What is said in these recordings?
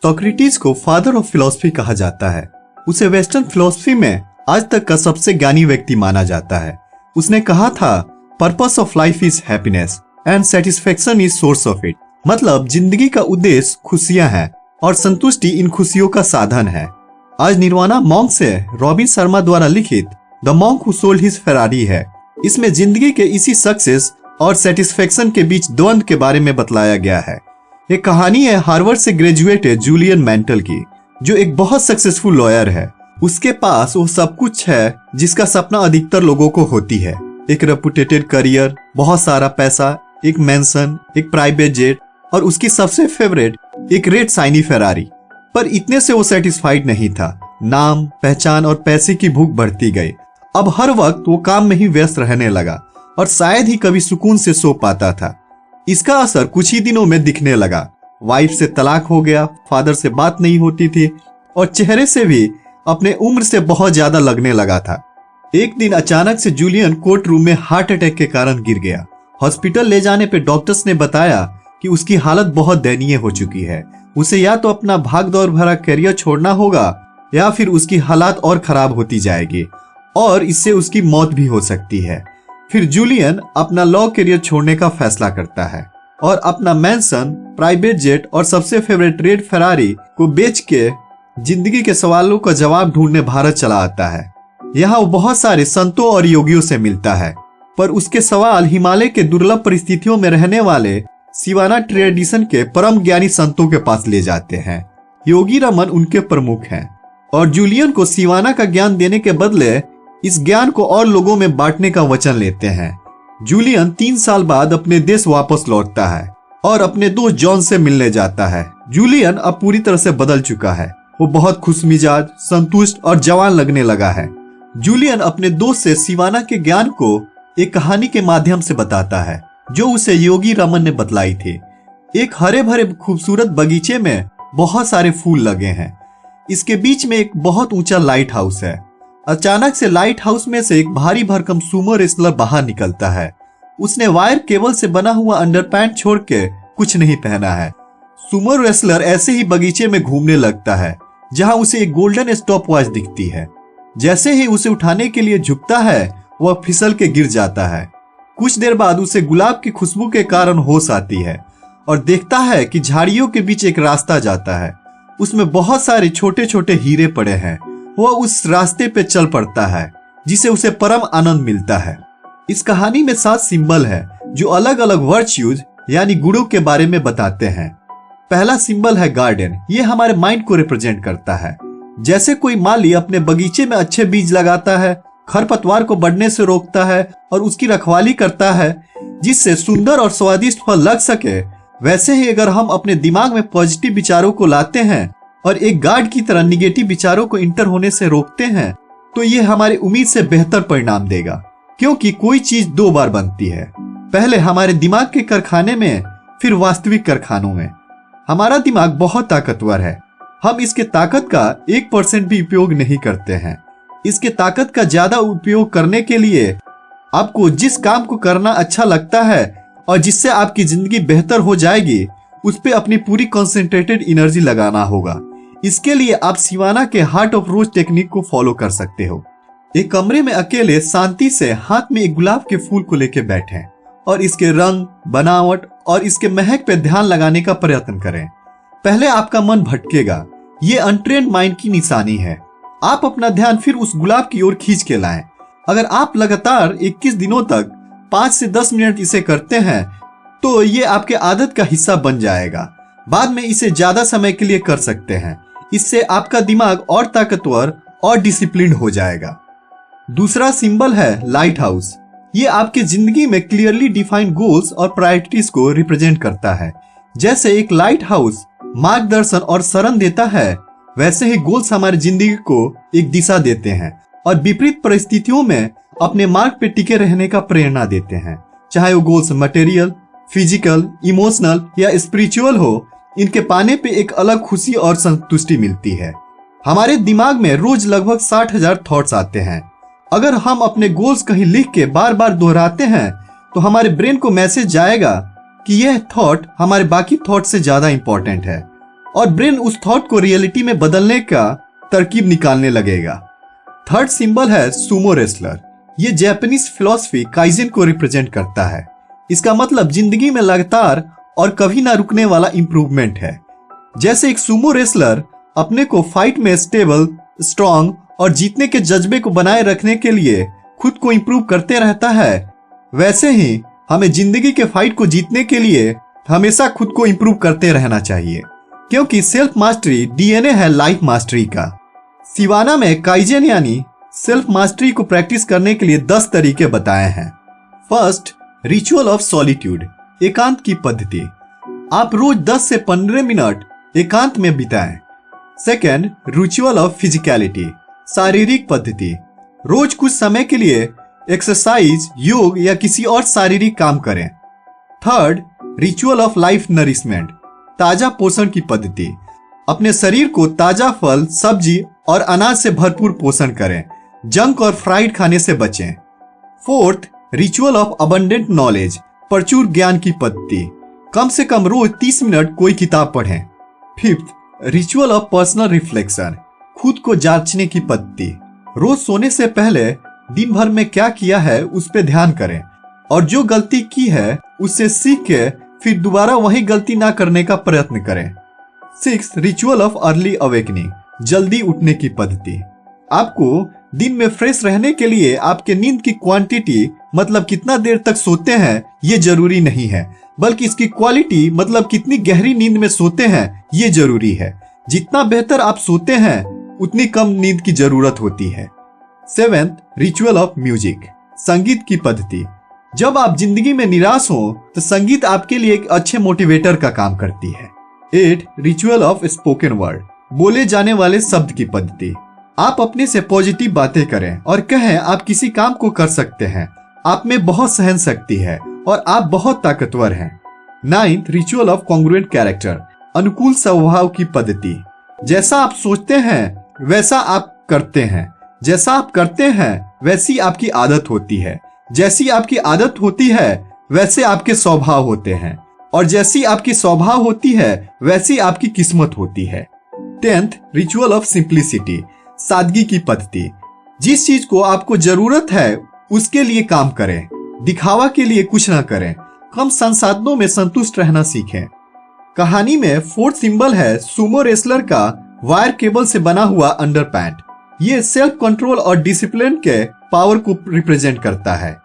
Socrates को father of philosophy कहा जाता है। उसे वेस्टर्न फिलॉसफी में आज तक का सबसे ज्ञानी व्यक्ति माना जाता है। उसने कहा था, purpose of life is happiness and satisfaction is source of it. मतलब जिंदगी का उद्देश्य खुशियां हैं और संतुष्टि इन खुशियों का साधन है। आज निर्वाणा मॉन्क से रॉबिन शर्मा द्वारा लिखित the monk who sold his Ferrari है। इसमें जिंदगी के इसी सक्सेस और सेटिस्फेक्शन के बीच द्वंद्व के बारे में बतलाया गया है। एक कहानी है हार्वर्ड से ग्रेजुएटेड जूलियन मैंटल की, जो एक बहुत सक्सेसफुल लॉयर है। उसके पास वो सब कुछ है जिसका सपना अधिकतर लोगों को होती है। एक रेपुटेटेड करियर, बहुत सारा पैसा, एक मैंसन, एक प्राइवेट जेट और उसकी सबसे फेवरेट एक रेड शाइनी फेरारी। पर इतने से वो सेटिस्फाइड नहीं था। नाम, पहचान और पैसे की भूख बढ़ती गई। अब हर वक्त वो काम में ही व्यस्त रहने लगा और शायद ही कभी सुकून से सो पाता था। इसका असर कुछ ही दिनों में दिखने लगा। वाइफ से तलाक हो गया, फादर से बात नहीं होती थी और चेहरे से भी अपने उम्र से बहुत ज्यादा लगने लगा था। एक दिन अचानक से जूलियन कोर्ट रूम में हार्ट अटैक के कारण गिर गया। हॉस्पिटल ले जाने पे डॉक्टर्स ने बताया कि उसकी हालत बहुत दयनीय हो चुकी है। उसे या तो अपना भागदौड़ भरा करियर छोड़ना होगा या फिर उसकी हालत और खराब होती जाएगी और इससे उसकी मौत भी हो सकती है। फिर जूलियन अपना लॉ करियर छोड़ने का फैसला करता है और अपना मैंसन, प्राइवेट जेट और सबसे फेवरेट रेड फेरारी को बेच के जिंदगी के सवालों का जवाब ढूंढने भारत चला आता है। यहाँ वो बहुत सारे संतों और योगियों से मिलता है, पर उसके सवाल हिमालय के दुर्लभ परिस्थितियों में रहने वाले सिवाना ट्रेडिशन के परम ज्ञानी संतों के पास ले जाते हैं। योगी रमन उनके प्रमुख हैं और जूलियन को सिवाना का ज्ञान देने के बदले इस ज्ञान को और लोगों में बांटने का वचन लेते हैं। जूलियन 3 साल बाद अपने देश वापस लौटता है और अपने दोस्त जॉन से मिलने जाता है। जूलियन अब पूरी तरह से बदल चुका है। वो बहुत खुशमिजाज, संतुष्ट और जवान लगने लगा है। जूलियन अपने दोस्त से सिवाना के ज्ञान को एक कहानी के माध्यम से बताता है जो उसे योगी रमन ने बतलाई थी। एक हरे भरे खूबसूरत बगीचे में बहुत सारे फूल लगे हैं। इसके बीच में एक बहुत ऊंचा लाइट हाउस है। अचानक से लाइट हाउस में से एक भारी भरकम सुमो रेसलर बाहर निकलता है। उसने वायर केबल से बना हुआ अंडरपैंट छोड़ के कुछ नहीं पहना है। सुमो रेसलर ऐसे ही बगीचे में घूमने लगता है जहां उसे एक गोल्डन स्टॉप वॉच दिखती है। जैसे ही उसे उठाने के लिए झुकता है, वह फिसल के गिर जाता है। कुछ देर बाद उसे गुलाब की खुशबू के कारण होश आती है और देखता है कि झाड़ियों के बीच एक रास्ता जाता है। उसमें बहुत सारे छोटे छोटे हीरे पड़े हैं। वह उस रास्ते पे चल पड़ता है जिसे उसे परम आनंद मिलता है। इस कहानी में 7 सिंबल है जो अलग अलग वर्च्यूज यानी गुणों के बारे में बताते हैं। पहला सिंबल है गार्डन। ये हमारे माइंड को रिप्रेजेंट करता है। जैसे कोई माली अपने बगीचे में अच्छे बीज लगाता है, खरपतवार को बढ़ने से रोकता है और उसकी रखवाली करता है जिससे सुंदर और स्वादिष्ट फल लग सके, वैसे ही अगर हम अपने दिमाग में पॉजिटिव विचारों को लाते हैं और एक गार्ड की तरह निगेटिव विचारों को इंटर होने से रोकते हैं, तो ये हमारी उम्मीद से बेहतर परिणाम देगा। क्योंकि कोई चीज 2 बार बनती है, पहले हमारे दिमाग के कारखाने में, फिर वास्तविक कारखानों में। हमारा दिमाग बहुत ताकतवर है। हम इसके ताकत का 1% भी उपयोग नहीं करते हैं। इसके ताकत का ज्यादा उपयोग करने के लिए आपको जिस काम को करना अच्छा लगता है और जिससे आपकी जिंदगी बेहतर हो जाएगी, उस पे अपनी पूरी कंसंट्रेटेड एनर्जी लगाना होगा। इसके लिए आप सिवाना के हार्ट ऑफ रोज टेक्निक को फॉलो कर सकते हो। एक कमरे में अकेले शांति से हाथ में एक गुलाब के फूल को लेके बैठें और इसके रंग, बनावट और इसके महक पे ध्यान लगाने का प्रयत्न करें। पहले आपका मन भटकेगा, ये अनट्रेन्ड माइंड की निशानी है। आप अपना ध्यान फिर उस गुलाब की ओर खींच के लाएं। अगर आप लगातार 21 दिनों तक 5 से 10 मिनट इसे करते हैं तो ये आपके आदत का हिस्सा बन जाएगा। बाद में इसे ज्यादा समय के लिए कर सकते हैं। इससे आपका दिमाग और ताकतवर और डिसिप्लिन हो जाएगा। दूसरा सिंबल है लाइट हाउस। ये आपके जिंदगी में क्लियरली डिफाइंड गोल्स और प्रायोरिटीज को रिप्रेजेंट करता है। जैसे एक लाइट हाउस मार्गदर्शन और शरण देता है, वैसे ही गोल्स हमारी जिंदगी को एक दिशा देते हैं और विपरीत परिस्थितियों में अपने मार्ग पे टिके रहने का प्रेरणा देते हैं। चाहे वो गोल्स मटेरियल, फिजिकल, इमोशनल या स्पिरिचुअल हो, इनके पाने पे एक अलग खुशी और संतुष्टि मिलती है। हमारे दिमाग में रोज लगभग 60,000 थॉट्स आते हैं। अगर हम अपने गोल्स कहीं लिख के बार बार दोहराते हैं तो हमारे ब्रेन को मैसेज जाएगा कि यह थॉट हमारे बाकी थॉट से ज्यादा इंपॉर्टेंट है। और ब्रेन उस थॉट को रियलिटी में बदलने का तरकीब निकालने लगेगा। थर्ड सिंबल है सुमो रेसलर। ये जापानीज फिलॉसफी काइजेन को रिप्रेजेंट करता है। इसका मतलब जिंदगी में लगातार और कभी ना रुकने वाला इंप्रूवमेंट है। जैसे एक सुमो रेसलर अपने को फाइट में स्टेबल, स्ट्रांग और जीतने के जज्बे को बनाए रखने के लिए खुद को इंप्रूव करते रहता है, वैसे ही हमें जिंदगी के फाइट को जीतने के लिए हमेशा खुद को इंप्रूव करते रहना चाहिए, क्योंकि सेल्फ मास्टरी डीएनए है लाइफ मास्टरी का। सिवाना में काइजेन यानी सेल्फ मास्टरी को प्रैक्टिस करने के लिए 10 तरीके बताए हैं। फर्स्ट, रिचुअल ऑफ सॉलिट्यूड, एकांत की पद्धति। आप रोज 10 से 15 मिनट एकांत में बिताएं। सेकेंड, रिचुअल ऑफ फिजिकलिटी, शारीरिक पद्धति। रोज कुछ समय के लिए एक्सरसाइज, योग या किसी और शारीरिक काम करें। Third, ritual of life nourishment, ताजा पोषण की पद्धति। अपने शरीर को ताजा फल, सब्जी और अनाज से भरपूर पोषण करें। जंक और फ्राइड खाने से बचें। Fourth, ritual of abundant knowledge, प्रचुर ज्ञान की पद्धति। कम से कम रोज 30 मिनट कोई किताब पढ़ें। Fifth, ritual of personal reflection, खुद को जांचने की पद्धति। रोज सोने से पहले दिन भर में क्या किया है उस पर ध्यान करें और जो गलती की है उससे सीख के फिर दोबारा वही गलती ना करने का प्रयत्न करें। Six, ritual of early awakening, जल्दी उठने की पद्धति। आपको दिन में फ्रेश रहने के लिए आपके नींद की क्वांटिटी मतलब कितना देर तक सोते हैं ये जरूरी नहीं है, बल्कि इसकी क्वालिटी मतलब कितनी गहरी नींद में सोते हैं ये जरूरी है। जितना बेहतर आप सोते हैं उतनी कम नींद की जरूरत होती है। सेवेंथ, रिचुअल ऑफ म्यूजिक, संगीत की पद्धति। जब आप जिंदगी में निराश हो तो संगीत आपके लिए एक अच्छे मोटिवेटर का काम करती है। 8, रिचुअल ऑफ स्पोकन वर्ड, बोले जाने वाले शब्द की पद्धति। आप अपने से पॉजिटिव बातें करें और कहें आप किसी काम को कर सकते हैं, आप में बहुत सहन शक्ति है और आप बहुत ताकतवर हैं। 9th, ritual of congruent character, अनुकूल स्वभाव की पद्धति। जैसा आप सोचते हैं वैसा आप करते हैं, जैसा आप करते हैं वैसी आपकी आदत होती है, जैसी आपकी आदत होती है वैसे आपके स्वभाव होते हैं और जैसी आपकी स्वभाव होती है वैसी आपकी किस्मत होती है। 10th, रिचुअल ऑफ सिंप्लिसिटी, सादगी की पद्धति। जिस चीज को आपको जरूरत है उसके लिए काम करें, दिखावा के लिए कुछ ना करें, कम संसाधनों में संतुष्ट रहना सीखें। कहानी में 4th सिंबल है सुमो रेसलर का वायर केबल से बना हुआ अंडरपैंट। ये सेल्फ कंट्रोल और डिसिप्लिन के पावर को रिप्रेजेंट करता है।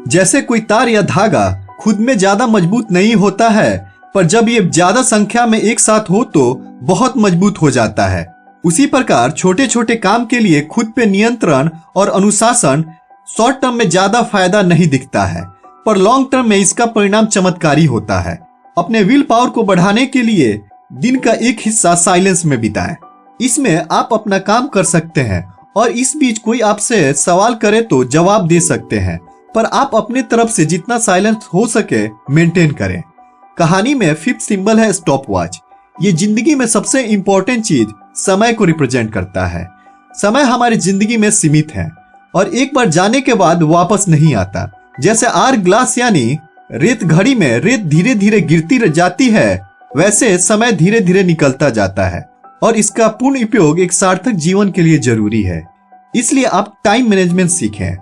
जैसे कोई तार या धागा खुद में ज्यादा मजबूत नहीं होता है, पर जब ये ज्यादा संख्या में एक साथ हो तो बहुत मजबूत हो जाता है। उसी प्रकार छोटे छोटे काम के लिए खुद पे नियंत्रण और अनुशासन शॉर्ट टर्म में ज्यादा फायदा नहीं दिखता है, पर लॉन्ग टर्म में इसका परिणाम चमत्कारी होता है। अपने विल पावर को बढ़ाने के लिए दिन का एक हिस्सा साइलेंस में बिताएं। इसमें आप अपना काम कर सकते हैं और इस बीच कोई आपसे सवाल करे तो जवाब दे सकते हैं, पर आप अपने तरफ से जितना साइलेंस हो सके मेंटेन करें। कहानी में 5th सिंबल है स्टॉप वॉच। ये जिंदगी में सबसे इंपॉर्टेंट चीज समय को रिप्रेजेंट करता है। समय हमारी जिंदगी में सीमित है और एक बार जाने के बाद वापस नहीं आता। जैसे आर ग्लास यानी रेत घड़ी में रेत धीरे धीरे गिरती जाती है, वैसे समय धीरे धीरे निकलता जाता है और इसका पूर्ण उपयोग एक सार्थक जीवन के लिए जरूरी है। इसलिए आप टाइम मैनेजमेंट सीखें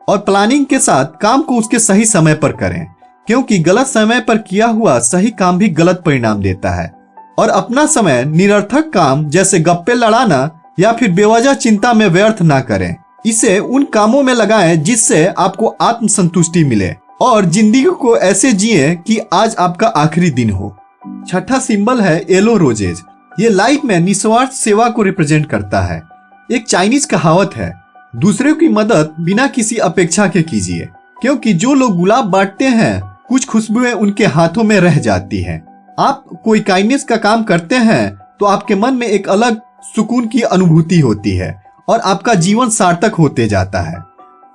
और प्लानिंग के साथ काम को उसके सही समय पर करें, क्योंकि गलत समय पर किया हुआ सही काम भी गलत परिणाम देता है। और अपना समय निरर्थक काम जैसे गप्पे लड़ाना या फिर बेवजह चिंता में व्यर्थ ना करें। इसे उन कामों में लगाएं जिससे आपको आत्मसंतुष्टि मिले और जिंदगी को ऐसे जिए कि आज आपका आखिरी दिन हो। 6ठा सिंबल है येलो रोजेज। ये लाइफ में निस्वार्थ सेवा को रिप्रेजेंट करता है। एक चाइनीज कहावत है, दूसरों की मदद बिना किसी अपेक्षा के कीजिए, क्योंकि जो लोग गुलाब बांटते हैं कुछ खुशबुएं उनके हाथों में रह जाती हैं। आप कोई काइंडनेस का काम करते हैं तो आपके मन में एक अलग सुकून की अनुभूति होती है और आपका जीवन सार्थक होते जाता है।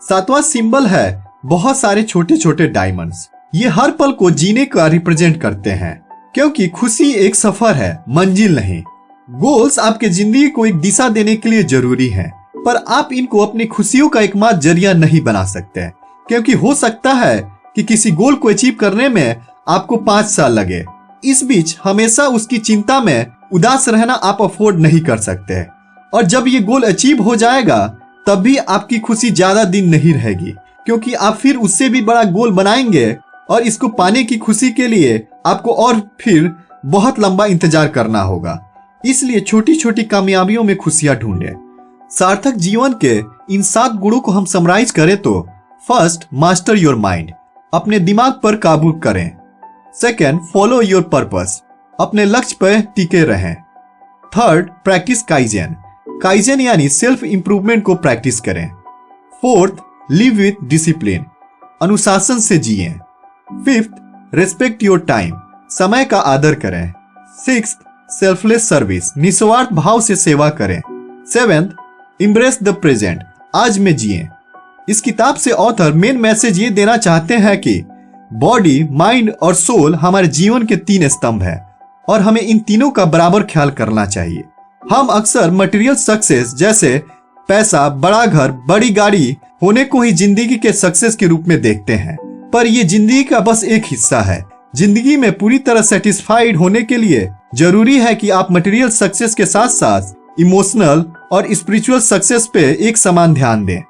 7वां सिंबल है बहुत सारे छोटे छोटे डायमंड्स। ये हर पल को जीने का रिप्रेजेंट करते हैं, क्योंकि खुशी एक सफर है, मंजिल नहीं। गोल्स आपके जिंदगी को एक दिशा देने के लिए जरूरी हैं, पर आप इनको अपनी खुशियों का एकमात्र जरिया नहीं बना सकते, क्योंकि हो सकता है कि किसी गोल को अचीव करने में आपको 5 साल लगे। इस बीच हमेशा उसकी चिंता में उदास रहना आप अफोर्ड नहीं कर सकते, और जब ये गोल अचीव हो जाएगा तब भी आपकी खुशी ज्यादा दिन नहीं रहेगी, क्योंकि आप फिर उससे भी बड़ा गोल बनाएंगे और इसको पाने की खुशी के लिए आपको और फिर बहुत लंबा इंतजार करना होगा। इसलिए छोटी छोटी कामयाबियों में खुशियां ढूंढें। सार्थक जीवन के इन 7 गुणों को हम समराइज करें तो फर्स्ट, मास्टर योर माइंड, अपने दिमाग पर काबू करें। सेकेंड, फॉलो योर पर्पस, अपने लक्ष्य पर टिके रहें। थर्ड, प्रैक्टिस काइजेन, काइजेन यानी सेल्फ इंप्रूवमेंट को प्रैक्टिस करें। फोर्थ, लिव विथ डिसिप्लिन, अनुशासन से जिएं। फिफ्थ, रेस्पेक्ट योर टाइम, समय का आदर करें। सिक्स्थ, सेल्फलेस सर्विस, निस्वार्थ भाव से सेवा करें। सेवेंथ, इम्ब्रेस द प्रेजेंट, आज में जिएं। इस किताब से ऑथर मेन मैसेज ये देना चाहते हैं कि बॉडी, माइंड और सोल हमारे जीवन के 3 स्तंभ हैं और हमें इन तीनों का बराबर ख्याल करना चाहिए। हम अक्सर मटेरियल सक्सेस जैसे पैसा, बड़ा घर, बड़ी गाड़ी होने को ही जिंदगी के सक्सेस के रूप में देखते हैं, पर यह जिंदगी का बस एक हिस्सा है। जिंदगी में पूरी तरह सेटिस्फाइड होने के लिए जरूरी है कि आप मटेरियल सक्सेस के साथ साथ इमोशनल और स्पिरिचुअल सक्सेस पे एक समान ध्यान दें।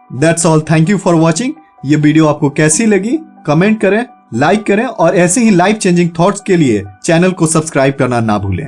That's all, thank you for watching. ये वीडियो आपको कैसी लगी कमेंट करें, लाइक करें और ऐसे ही लाइफ चेंजिंग थॉट्स के लिए चैनल को सब्सक्राइब करना ना भूलें।